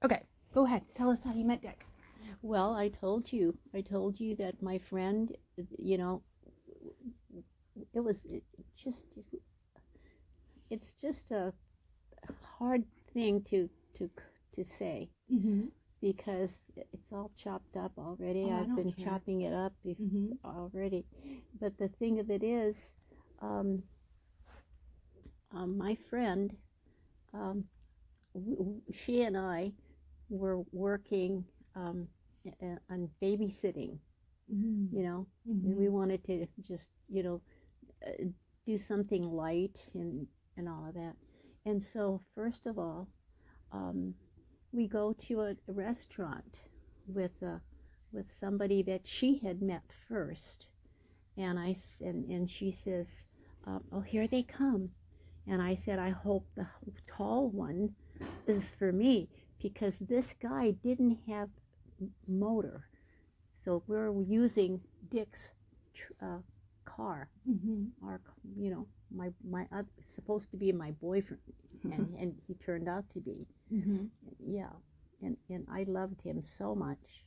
Okay, go ahead. Tell us how you met Dick. Well, I told you that my friend, you know, it was just, it's just a hard thing to to say Mm-hmm. because it's all chopped up already. Oh, I I've don't been care. chopping it up Mm-hmm. already. But the thing of it is, um, my friend, um, she and I were working um, on babysitting, Mm-hmm. you know, and Mm-hmm. we wanted to just, do something light and all of that. And so, first of all, um, we go to a restaurant with somebody that she had met first, and and she says, "Oh, here they come," and I said, "I hope the tall one is for me because this guy didn't have motor, so we're using Dick's uh, car, Mm-hmm. our my supposed to be my boyfriend, and he turned out to be, Mm-hmm. yeah, and I loved him so much,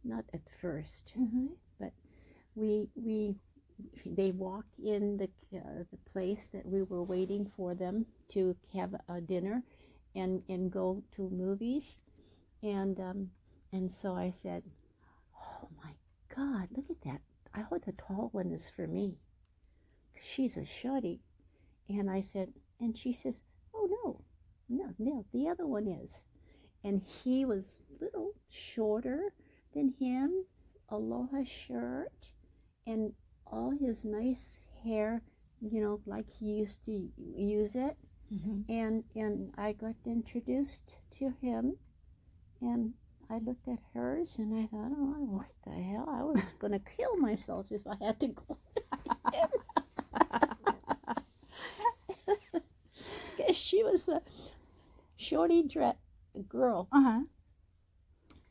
not at first, Mm-hmm. but we they walked in the place that we were waiting for them to have a dinner and go to movies, and and so I said, oh my God, look at that, I hope the tall one is for me, she's a shorty. And I said, and she says, oh no, the other one is. And he was a little shorter than him, aloha shirt, and all his nice hair, like he used to use it. Mm-hmm. And I got introduced to him, and I looked at hers, and I thought, oh, what the hell? I was gonna kill myself if I had to go with him. Because she was a shorty girl, Uh-huh.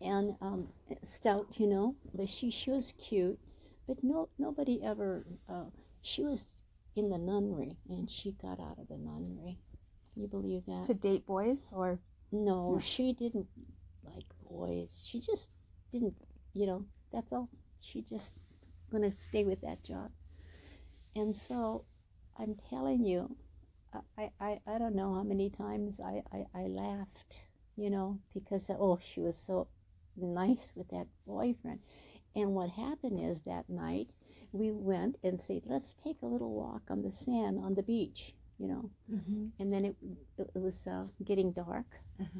and stout, but she was cute. But nobody ever. She was in the nunnery, and she got out of the nunnery. You believe that? To date boys or No, no? she didn't like boys. She just didn't. That's all. She just gonna stay with that job. And so, I'm telling you, I don't know how many times I laughed, because she was so nice with that boyfriend. And what happened is that night we went and said, let's take a little walk on the sand on the beach. Mm-hmm. And then it was getting dark, Uh-huh.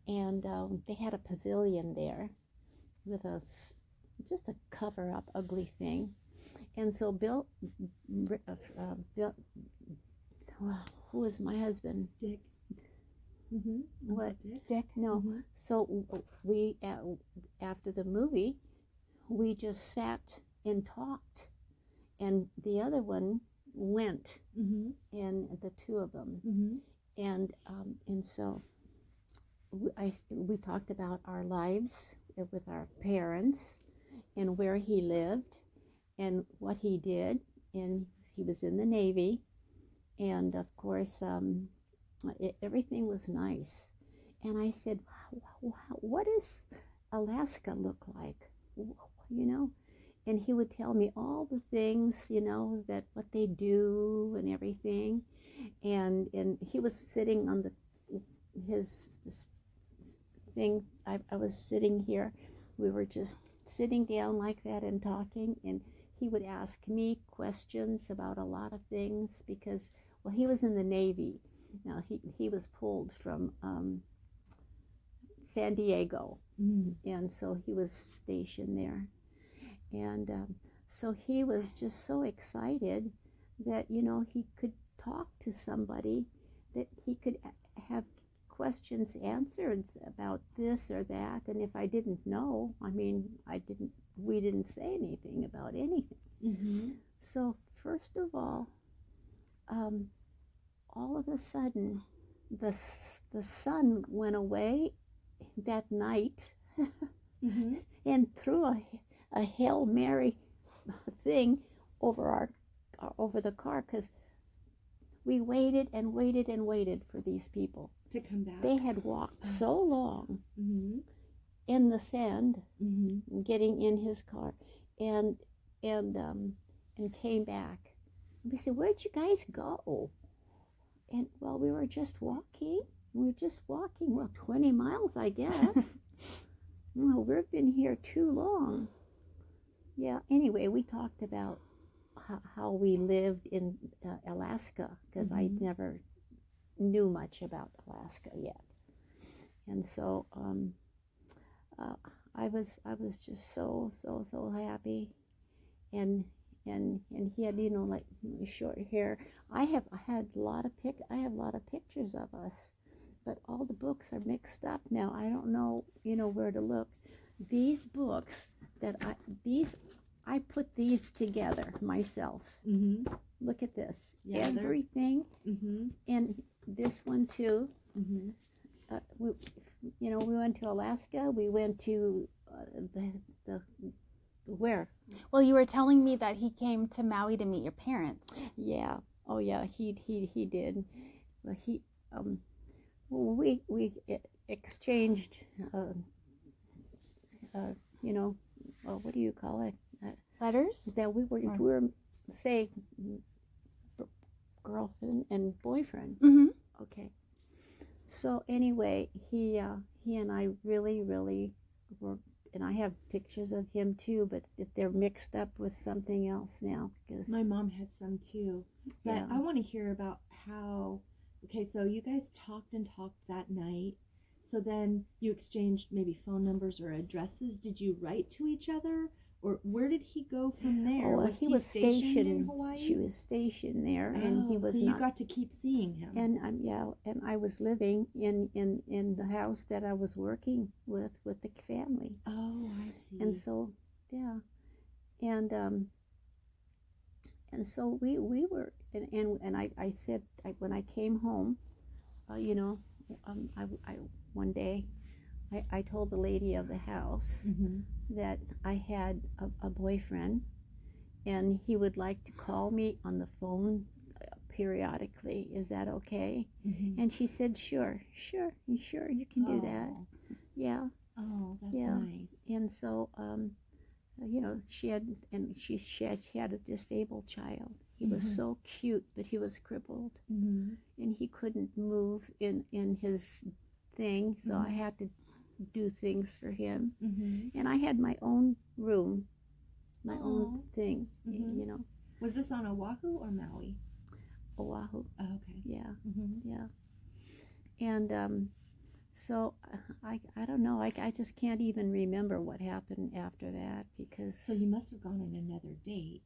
and they had a pavilion there with just a cover up ugly thing. And so Bill, who was my husband? Dick. Mm-hmm. What? Dick. No. Mm-hmm. So we after the movie, we just sat and talked, and the other one went, Mm-hmm. and the two of them, Mm-hmm. and so we talked about our lives with our parents and where he lived and what he did, and he was in the Navy, and of course everything was nice. And I said, what does Alaska look like? You know? And he would tell me all the things, that what they do and everything. And he was sitting on his thing. I was sitting here. We were just sitting down like that and talking. And he would ask me questions about a lot of things because, well, he was in the Navy. Now, he was pulled from San Diego, Mm-hmm. and so he was stationed there. And so he was just so excited that, he could talk to somebody, that he could have questions answered about this or that. And if I didn't know, we didn't say anything about anything. Mm-hmm. So, first of um, all of a sudden, the sun went away that night, Mm-hmm. and threw a Hail Mary thing over the car, because we waited and waited and waited for these people. To come back. They had walked so long, in the sand, Mm-hmm. getting in his car, and and came back. We said, "Where'd you guys go?" And well, we were just walking. We were just walking. Well, 20 miles, I guess. Well, we've been here too long. Yeah. Anyway, we talked about how we lived in Alaska because I never knew much about Alaska yet, and so I was just so happy, and and he had like short hair. I had a lot of pictures of us, but all the books are mixed up now. I don't know where to look. These books that I put these together myself. Mm-hmm. Look at this. Yeah, everything, and this one too. Mm-hmm. We went to Alaska. We went to the where? Well, you were telling me that he came to Maui to meet your parents. Yeah. Oh yeah. He did. Well, we exchanged. What do you call it? Letters? That we were say girlfriend and boyfriend. Mm-hmm. Okay. So anyway, he and I really were, and I have pictures of him too, but they're mixed up with something else now because My mom had some too. But Yeah. I want to hear about how. Okay, so you guys talked that night. So then you exchanged maybe phone numbers or addresses. Did you write to each other? Or where did he go from there? Oh, he was stationed in Hawaii? She was stationed there, and he was so not. you got to keep seeing him. And and I was living in the house that I was working with the family. Oh, I see. And so, yeah, and so we were, and I said when I came home, I one day I told the lady of the house that I had a boyfriend, and he would like to call me on the phone periodically. Is that okay? And she said, sure, you can do that. Yeah. Oh, that's Yeah. nice. And so, she had a disabled child. He was so cute, but he was crippled, and he couldn't move in his thing. So I had to do things for him, and I had my own room, my own thing. Was this on Oahu or Maui? Oahu. Oh, okay. Yeah. Yeah. And so I don't know. I just can't even remember what happened after that because. So you must have gone on another date,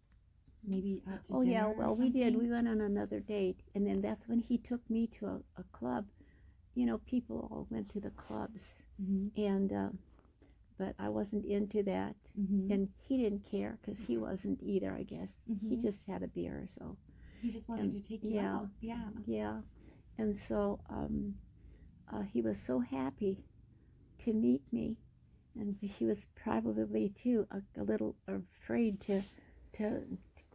maybe out to Oh dinner yeah, or well something? we did. We went on another date, and then that's when he took me to a club. People all went to the clubs, and but I wasn't into that, and he didn't care because he wasn't either. I guess he just had a beer, so. He just wanted to take you out. Yeah. Yeah, and so he was so happy to meet me, and he was probably too a little afraid to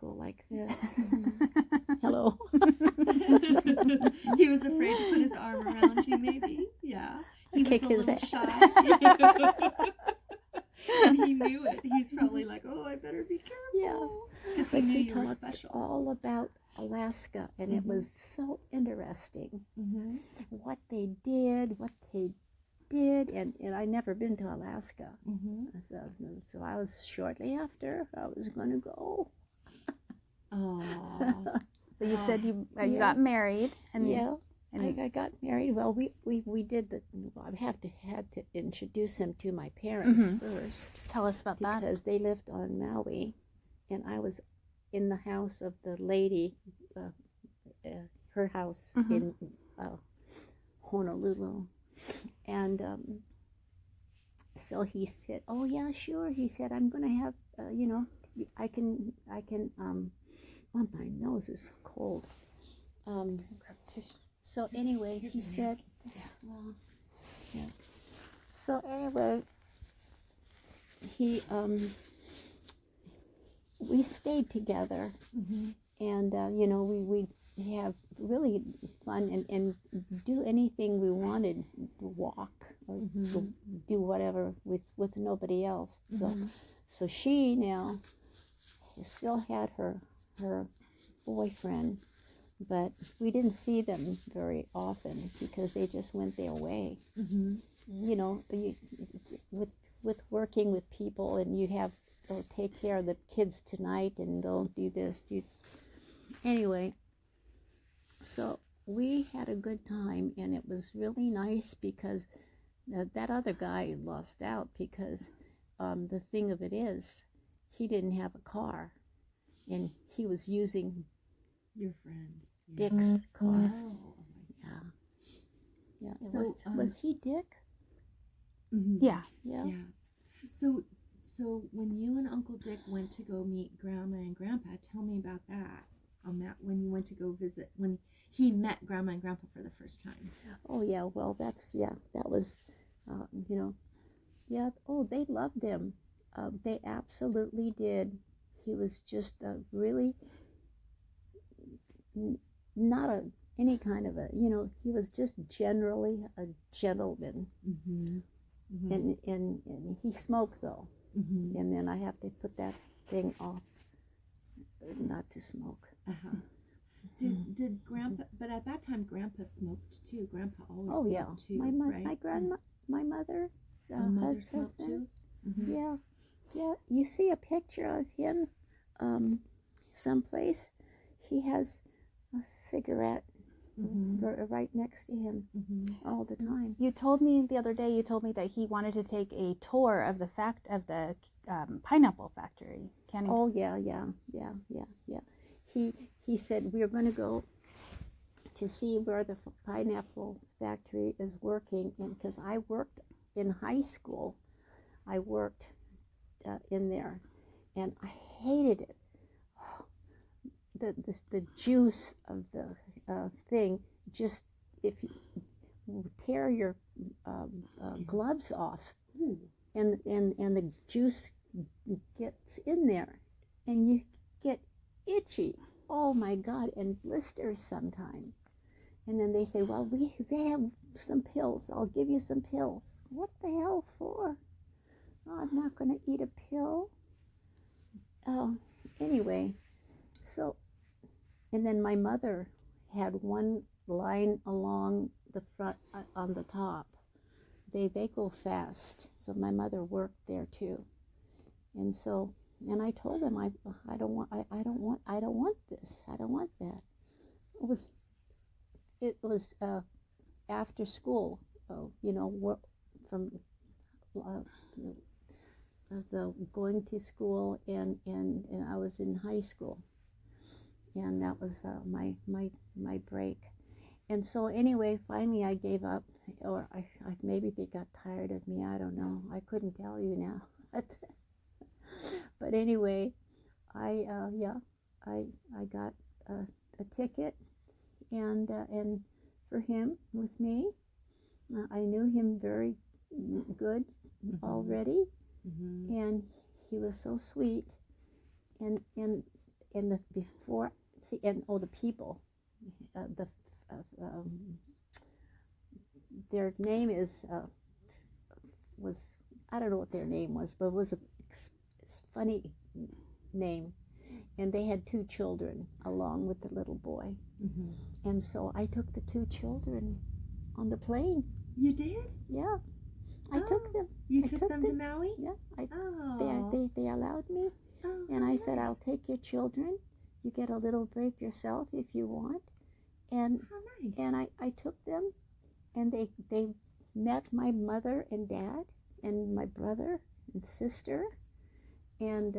go like this. Hello. He was afraid to put his arm around you, maybe. Yeah. He was Kick a his little ass. shy. And he knew it. He's probably like, oh, I better be careful. Yeah. Because he But knew he you were talked special. all about Alaska, and it was so interesting what they did, and I never been to Alaska. So I was shortly after I was going to go. Aww. But you said you Yeah. got married, and and I got married. Well, we did I had to introduce him to my parents first tell us about that. because they lived on Maui, and I was in the house of the lady, her house in Honolulu, and so he said, "Oh yeah, sure." He said, "I'm gonna have I can well, my nose is cold." So anyway, he said, well, yeah. So anyway, he we stayed together, and we have really fun and do anything we wanted, walk or do whatever with nobody else. Mhm. So she now still had her boyfriend, but we didn't see them very often because they just went their way. Mhm. You know, with working with people, and you have to take care of the kids tonight, and don't do this. Anyway, so we had a good time, and it was really nice because that other guy lost out because the thing of it is, he didn't have a car, and he was using Your friend. Yeah. Dick's car. Oh, I see. Yeah, yeah. So, Was he Dick? Mhm. Yeah. Yeah. Yeah. So when you and Uncle Dick went to go meet Grandma and Grandpa, tell me about that. On that, when you went to go visit, when he met Grandma and Grandpa for the first time. Oh yeah. Well, that was, you know, yeah. Oh, they loved him. They absolutely did. He was just really not any kind of a, you know, he was just generally a gentleman. Mm-hmm. Mm-hmm. And he smoked though. Mm-hmm. And then I have to put that thing off, not to smoke. Uh-huh. Did Grandpa? But at that time, Grandpa smoked too. Grandpa always Oh yeah, smoked too, right? my grandma, my mother's Mother smoked husband. too. Mm-hmm. Yeah. You see a picture of him, someplace. He has a cigarette Mm-hmm. right next to him Mm-hmm. all the time. You told me the other day. You told me that he wanted to take a tour of the pineapple factory. Canning. Oh yeah. He said we're going to go to see where the pineapple factory is working, and because I worked in high school, I worked in there, and I hated it. The juice of the thing, just if you tear your gloves off, Ooh. and the juice gets in there, and you get itchy. Oh my God, and blisters sometimes. And then they say, well, they have some pills. I'll give you some pills. What the hell for? Oh, I'm not going to eat a pill. Anyway, so, and then my mother had one line along the front on the top. They go fast. So my mother worked there too. And so, and I told them I don't want this. I don't want that. It was after school, you know, from the going to school, and I was in high school, and that was my break. And so anyway, finally I gave up, or I maybe they got tired of me. I don't know. I couldn't tell you now. But anyway, I got a ticket, and for him with me. I knew him very good already, and he was so sweet. And the before, see, and the people, their name was, I don't know what their name was, but it was a funny name. And they had 2 children along with the little boy. Mm-hmm. And so I took the 2 children on the plane. You did? Yeah, I took them. You took them to Maui? Yeah, Oh. they allowed me, Oh, and how I said, nice. I'll take your children. You get a little break yourself if you want. And How nice. and I took them, and they met my mother and dad and my brother and sister, and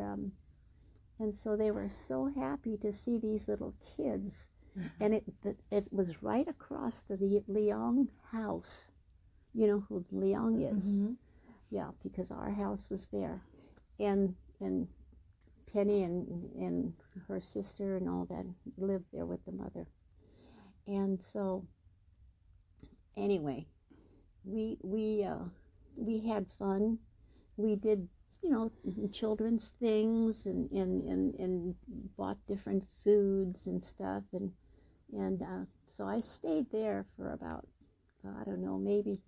so they were so happy to see these little kids. And it was right across the Leong house. You know who Leong is? Mm-hmm. Yeah, because our house was there, and Penny and her sister and all that lived there with the mother. And so anyway, we had fun. We did, you know, children's things, and bought different foods and stuff, and so I stayed there for about, I don't know, maybe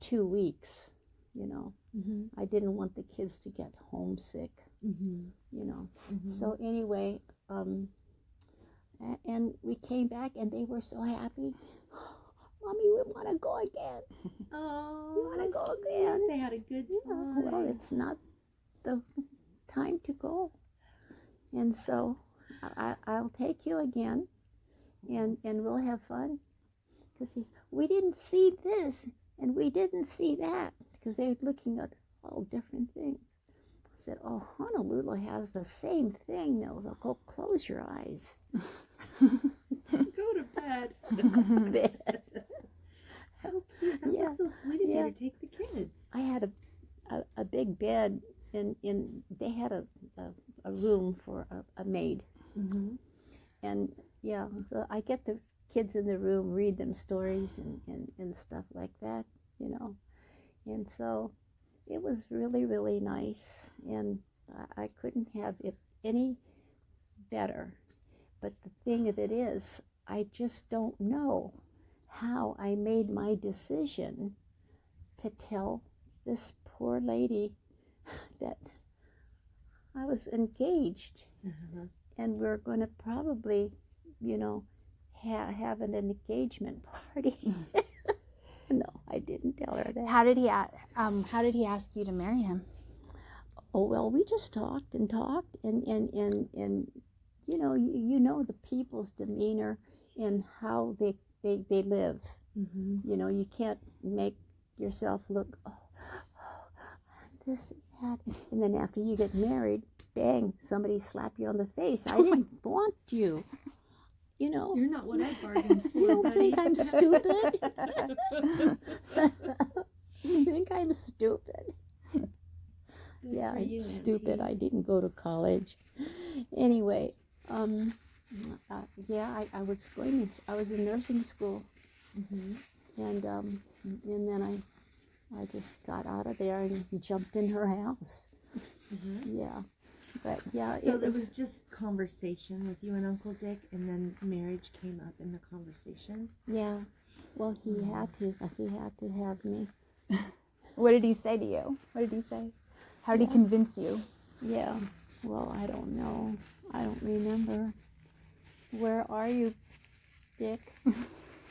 2 weeks. you know. Mm-hmm. I didn't want the kids to get homesick, Mm-hmm. you know. Mm-hmm. So anyway, and we came back and they were so happy. Mommy, we want to go again. Oh, We want to go again. They had a good Yeah, time. well, it's not the time to go. And so I'll take you again, and we'll have fun. Because we didn't see this, and we didn't see that, because they were looking at all different things. I said, oh, Honolulu has the same thing. They'll go close your eyes. Go to bed. How cute. That Yeah. was so sweet of you to take the kids. I had a big bed, in they had a room for a maid. Mm-hmm. And yeah, so I get the kids in the room, read them stories and stuff like that, you know. And so it was really, really nice. And I couldn't have it any better. But the thing of it is, I just don't know how I made my decision to tell this poor lady that I was engaged. Uh-huh. And we're going to probably, you know, have an engagement party. No, I didn't tell her that. How did he ask you to marry him? Oh, well, we just talked and you know the people's demeanor and how they live. Mm-hmm. You know, you can't make yourself look, oh, this and that. And then after you get married, bang, somebody slap you on the face. I didn't want you. You know. You're not what I bargained for, You don't buddy. think I'm stupid? You think I'm stupid? Good Yeah, for I'm you, stupid. Auntie. I didn't go to college. Anyway, yeah, I was in nursing school, Mm-hmm. and then I just got out of there and jumped in her house. Mm-hmm. Yeah, but yeah, So there was just conversation with you and Uncle Dick, and then marriage came up in the conversation. yeah. Well, he had to have me. What did he say to you? What did he say? How did he convince you? Yeah. Well, I don't know. I don't remember. Where are you, Dick?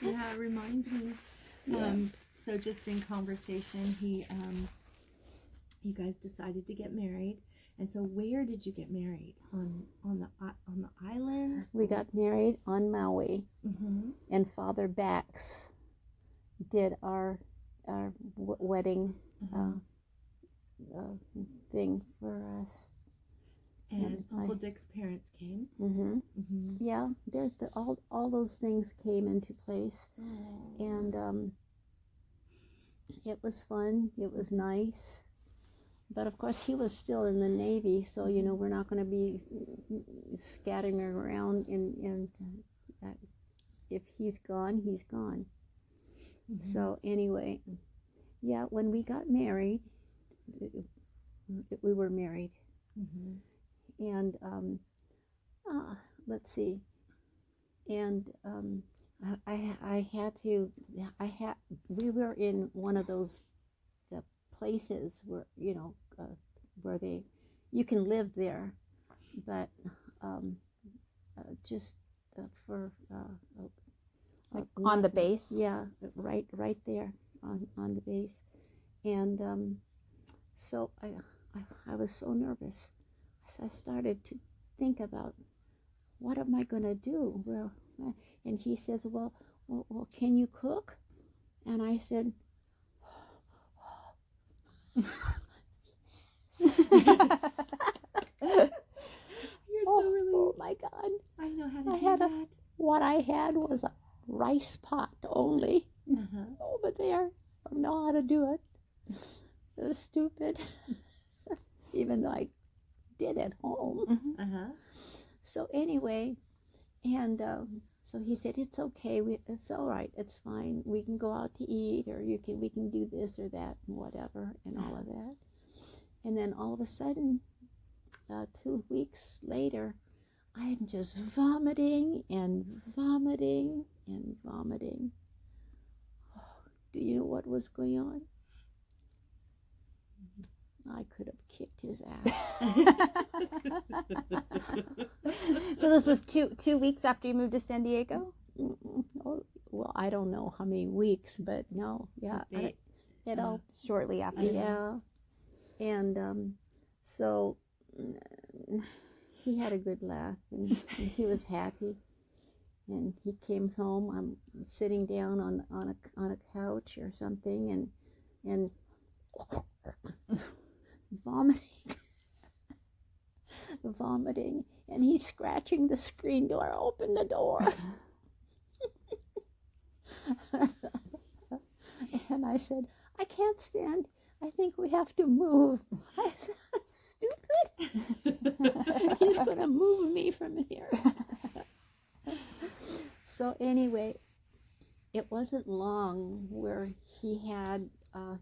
Yeah, remind me. Yeah. So just in conversation, you guys decided to get married. And so where did you get married? On the island? We got married on Maui, Mm-hmm. and Father Bax did our wedding thing for us. And Uncle Dick's parents came. Mm-hmm. Mm-hmm. Yeah, all those things came into place, and it was fun. It was nice. But of course, he was still in the Navy, so you know we're not going to be scattering around. And if he's gone, he's gone. Mm-hmm. So anyway, yeah, when we got married, we were married, Mm-hmm. and let's see, and we were in one of those the places where where you can live there, but just for Like on the base? Yeah, right there on the base, and so I was so nervous. So I started to think about what am I going to do? Well, and he says, well, can you cook? And I said, You're so relieved. Oh my God. I know how to I do had that. what I had was a rice pot only Uh-huh. over there. I don't know how to do it. It was stupid. Even though I did at home. Mm-hmm. Uh-huh. So anyway, and so he said, it's okay. It's all right. It's fine. We can go out to eat, or we can do this or that, and whatever, and all of that. And then all of a sudden, 2 weeks later, I'm just vomiting and vomiting and vomiting. Oh, do you know what was going on? I could have kicked his ass. So this was two weeks after you moved to San Diego? Oh, well, I don't know how many weeks, but no, yeah, it all, Shortly after. yeah, and so he had a good laugh, and he was happy, and he came home. I'm sitting down on a couch or something, and vomiting, and he's scratching the screen door. Open the door. And I said, I can't stand. I think we have to move. I said, stupid. He's going to move me from here. So anyway, it wasn't long where he had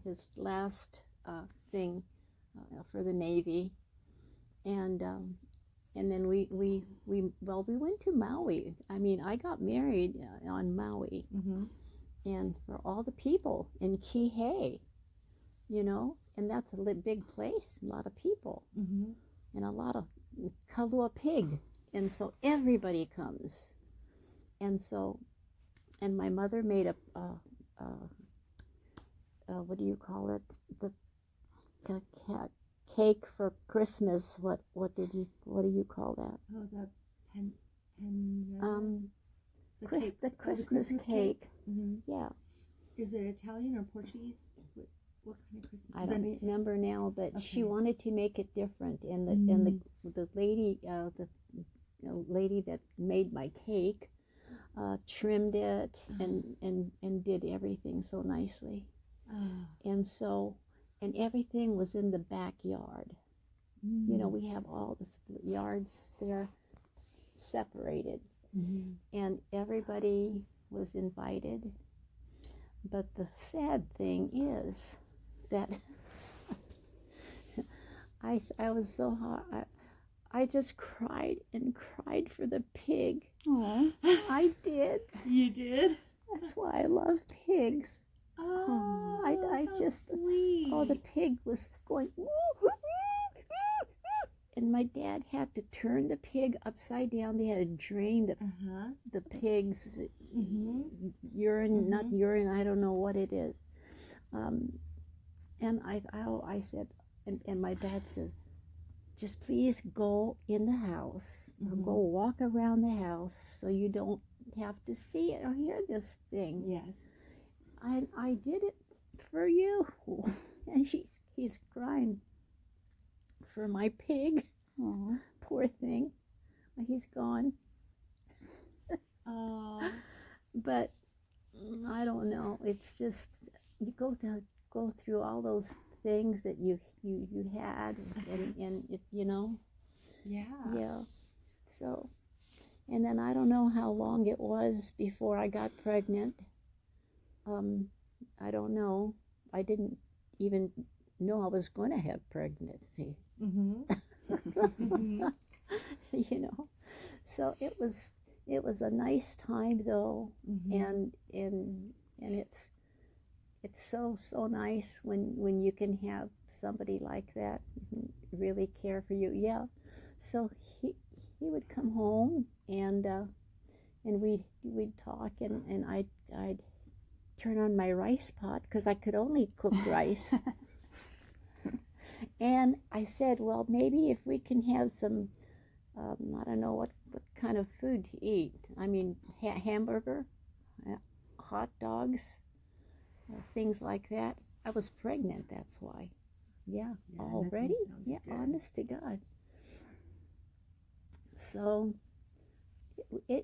his last thing for the Navy. And then we went to Maui. I mean, I got married on Maui. Mm-hmm. And for all the people in Kihei, and that's a big place, a lot of people, Mm-hmm. and a lot of kalua pig, and so everybody comes, and my mother made a what do you call it, the cake for Christmas. What do you call that? Oh, the the Christmas cake. Mm-hmm. Yeah. Is it Italian or Portuguese? What kind of Christmas? I don't remember now, but Okay. she wanted to make it different, and the lady, the lady that made my cake, trimmed it and did everything so nicely, and everything was in the backyard. We have all the yards there separated. Mm-hmm. And everybody was invited. But the sad thing is that I was so hot. I just cried and cried for the pig. Aww. I did. You did? That's why I love pigs. Oh, I how just, sweet. the pig was going, and my dad had to turn the pig upside down. They had to drain the pig's urine, Mm-hmm. not urine, I don't know what it is. And I said, and my dad says, just please go in the house, or go walk around the house so you don't have to see it or hear this thing. Yes. I did it for you. And he's crying for my pig. Aww. Poor thing. He's gone. Oh. But I don't know. It's just, you go through all those things that you had, and it, Yeah. yeah. So, and then I don't know how long it was before I got pregnant. I don't know. I didn't even know I was going to have pregnancy. Mm-hmm. Mm-hmm. So it was a nice time though. Mm-hmm. And it's so nice when you can have somebody like that really care for you. Yeah. So he would come home, and we'd talk, and I'd turn on my rice pot because I could only cook rice. And I said, well, maybe if we can have some, I don't know what kind of food to eat. I mean, hamburger, hot dogs, things like that. I was pregnant, that's why. Yeah, already? Yeah, good. Honest to God. So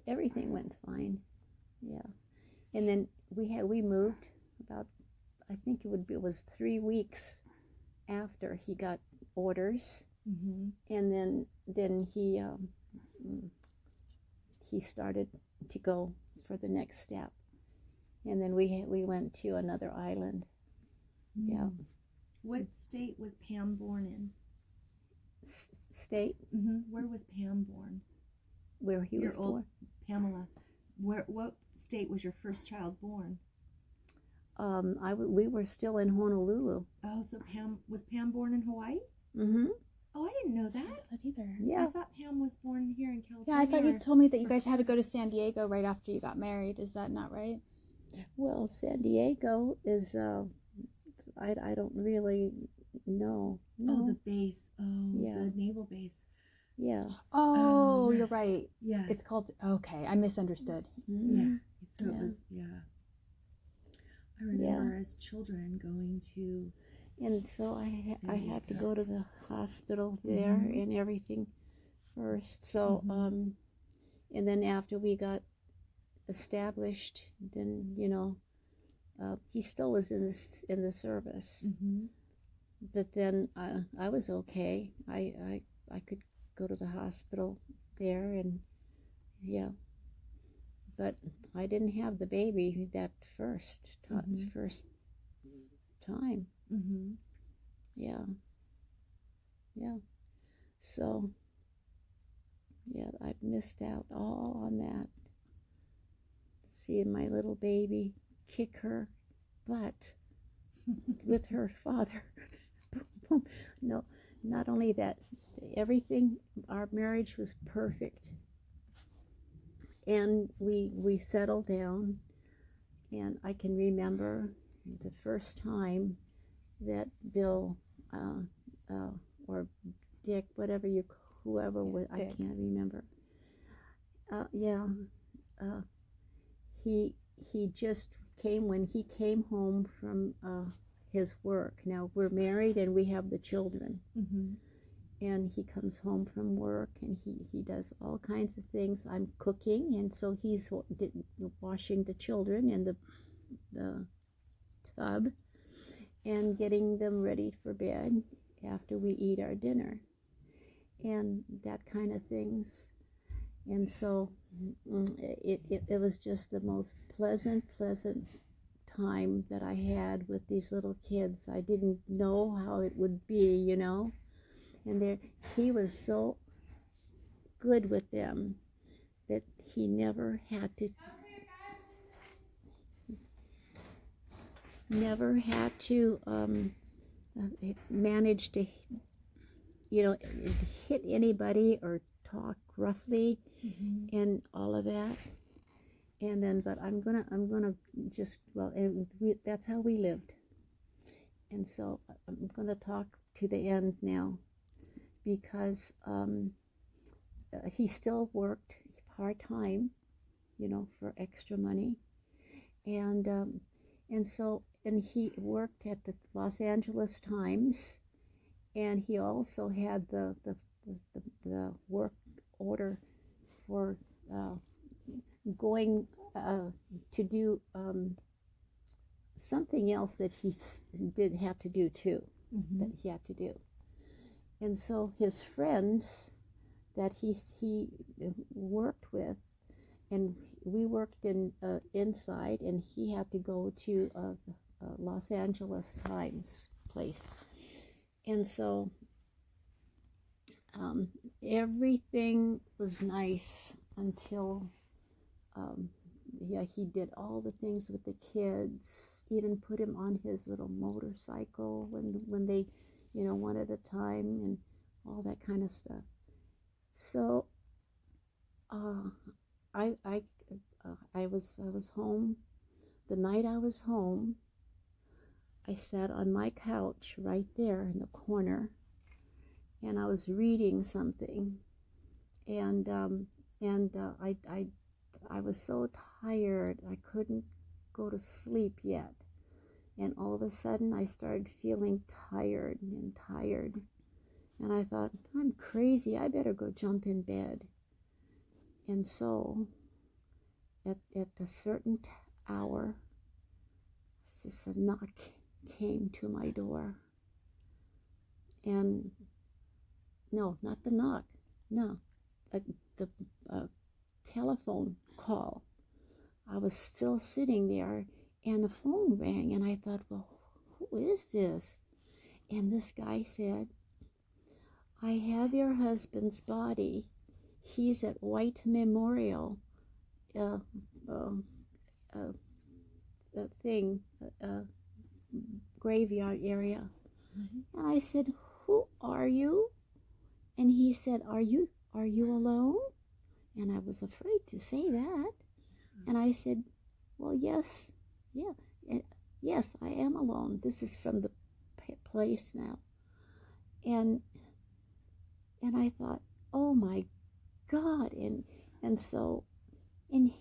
everything went fine. Yeah. And then we moved about, I think it was 3 weeks after he got orders. Mm-hmm. And then he started to go for the next step. And then we went to another island. Mm. Yeah. What state was Pam born in? State? Mm-hmm. Where was Pam born? Where he was born. Pamela. What state was your first child born? we were still in Honolulu. Oh, so Pam born in Hawaii? Mm-hmm. Oh, I didn't know that. Not either. Yeah. I thought Pam was born here in California. Yeah, I thought you told me that you guys had to go to San Diego right after you got married. Is that not right? Well, San Diego is, I don't really know. No. Oh, the base. Oh, Yeah. the naval base. Yeah. Oh, you're yes. right. Yes. It's called, okay, I misunderstood. Mm-hmm. Yeah. So Yeah. it was, I remember as children going to. And so I had to go to the hospital there Mhm. and everything first. So, Mhm. and then after we got established, then, he still was in the service. Mhm. But then I was okay. I could go to the hospital there, and yeah. But I didn't have the baby that first Mhm. time. Mhm. Yeah. Yeah. So yeah, I missed out all on that. Seeing my little baby kick her butt with her father. No, not only that, everything, our marriage was perfect. And we settled down, and I can remember the first time that Bill or Dick, whoever was, I Dick. can't remember. He just came when he came home from his work. Now we're married and we have the children. Mhm. And he comes home from work, and he does all kinds of things. I'm cooking, and so he's washing the children in the tub and getting them ready for bed after we eat our dinner and that kind of things. And so it was just the most pleasant time that I had with these little kids. I didn't know how it would be, and he was so good with them that he never had to manage to hit anybody or talk roughly Mhm. and all of that. And then, but I'm gonna just, and that's how we lived. And so I'm gonna talk to the end now, because he still worked part-time, for extra money. And so he worked at the Los Angeles Times, and he also had the work order for going to do something else that he did have to do too. Mhm. That he had to do. And so his friends that he worked with, and we worked inside, and he had to go to Los Angeles Times place. And so everything was nice until he did all the things with the kids, even put him on his little motorcycle when they, one at a time, and all that kind of stuff. So I was home. The night I was home, I sat on my couch right there in the corner, and I was reading something, and I was so tired I couldn't go to sleep yet. And all of a sudden I started feeling tired, and I thought, I'm crazy, I better go jump in bed. And so at a certain hour, just a knock came to my door. And no, not the knock, no, the telephone call. I was still sitting there, and the phone rang, and I thought, well, who is this? And this guy said, I have your husband's body. He's at White Memorial thing, graveyard area. Mm-hmm. And I said, "Who are you?" And he said, "Are you alone?" And I was afraid to say that. And I said, "Well, yes, yeah, yes, I am alone. This is from the place now." And I thought, "Oh my God!" And so, and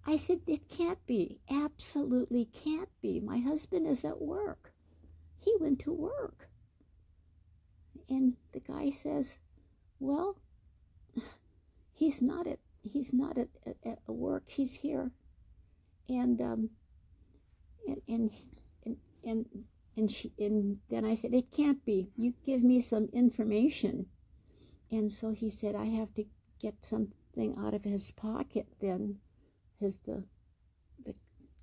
I said, "It can't be. Absolutely can't be. My husband is at work. He went to work." And the guy says, "Well, he's not at work. He's here." And and and and and and then I said, "It can't be. You give me some information." And so he said, "I have to get something out of his pocket." Then the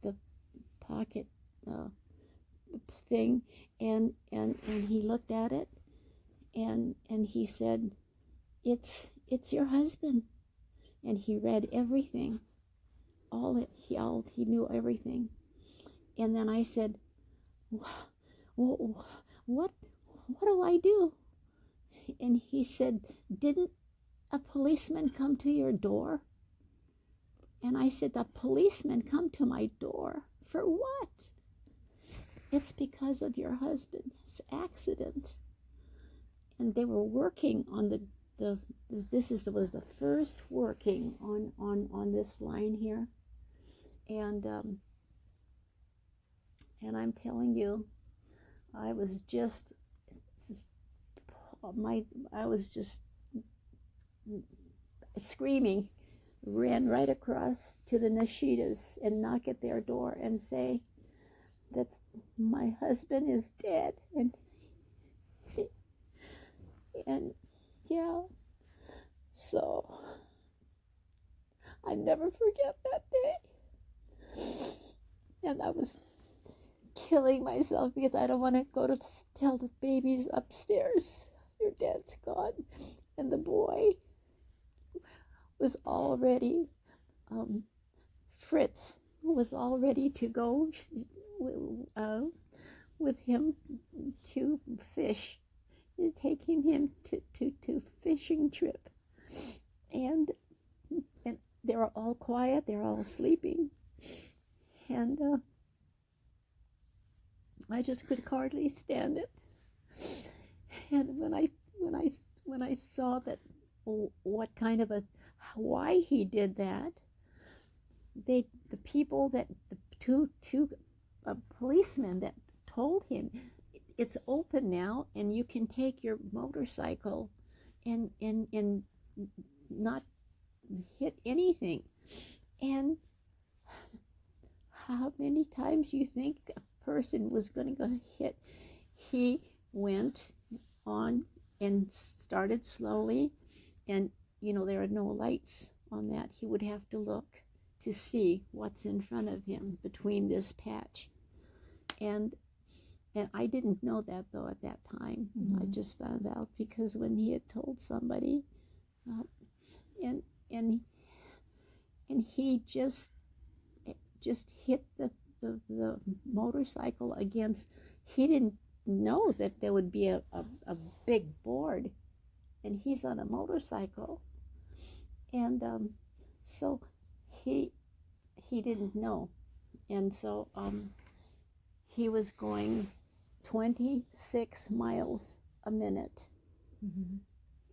the pocket uh, thing, and he looked at it, and he said, "It's your husband." And he read everything. He knew everything. And then I said, "What what do I do?" And he said, "Didn't a policeman come to your door?" And I said, "A policeman come to my door? For what?" "It's because of your husband's accident." And they were working on the was the first working on this line here. And I'm telling you, I was just I was just screaming, ran right across to the Nishitas and knock at their door and say that my husband is dead. And yeah, so I never forget that day. And I was killing myself because I don't want to go to tell the babies upstairs, "Your dad's gone." And the boy was all ready. Fritz was all ready to go with him to fish, taking him to fishing trip. And they were all quiet. They were all sleeping. And I just could hardly stand it. And when I saw that, what kind of why he did that, the people that the two policemen that told him, "It's open now and you can take your motorcycle and not hit anything." And how many times you think a person was going to go hit? He went on and started slowly, and there are no lights on that. He would have to look to see what's in front of him between this patch. And I didn't know that, though, at that time. Mm-hmm. I just found out because when he had told somebody, and he just hit the motorcycle against. He didn't know that there would be a big board, and he's on a motorcycle, and so he didn't know, and so he was going 26 miles a minute mm-hmm.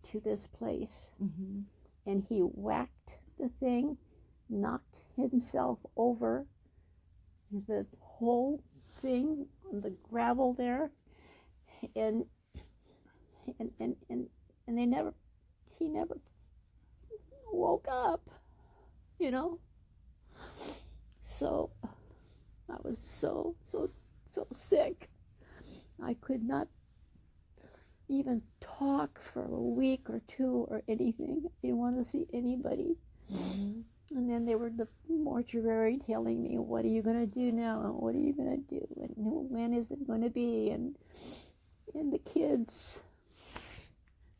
to this place, mm-hmm. and he whacked the thing, knocked himself over the whole thing on the gravel there, and he never woke up, So I was so sick. I could not even talk for a week or two or anything. I didn't want to see anybody. Mm-hmm. And then they were the mortuary telling me, "What are you going to do now? And what are you going to do? And when is it going to be?" And the kids,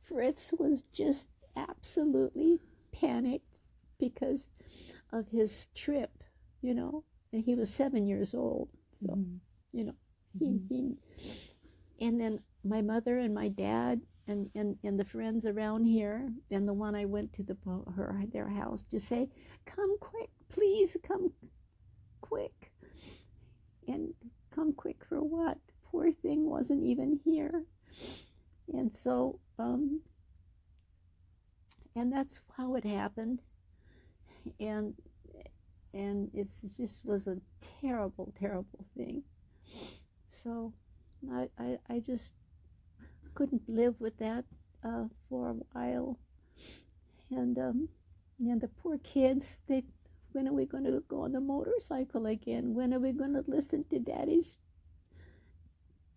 Fritz was just absolutely panicked because of his trip, and he was 7 years old. So, Mhm. you know, Mhm. he and then my mother and my dad and the friends around here and the one I went to their house to say, come quick, please come quick. And come quick for what? Poor thing wasn't even here. And so, and that's how it happened. And it's just was a terrible, terrible thing. So I just couldn't live with that for a while. And the poor kids, when are we going to go on the motorcycle again? When are we going to listen to Daddy's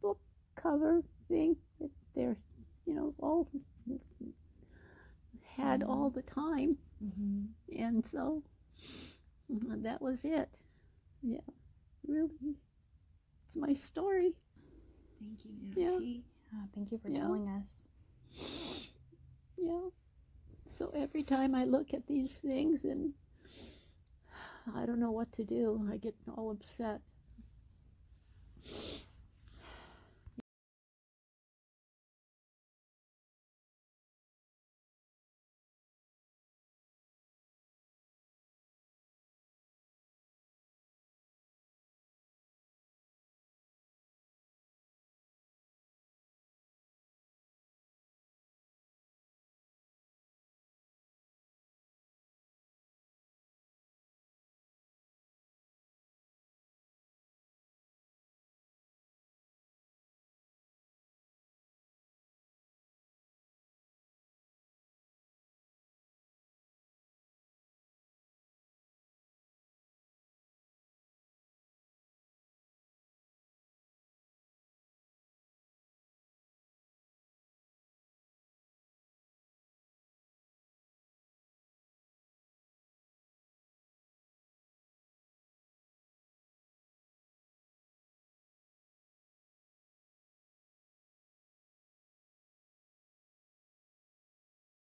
book cover thing that they're, all had all the time? Mhm. And so that was it. Yeah, really. It's my story. Thank you, Yeah. Auntie. Thank you for Yeah. telling us. Yeah. So every time I look at these things and I don't know what to do, I get all upset.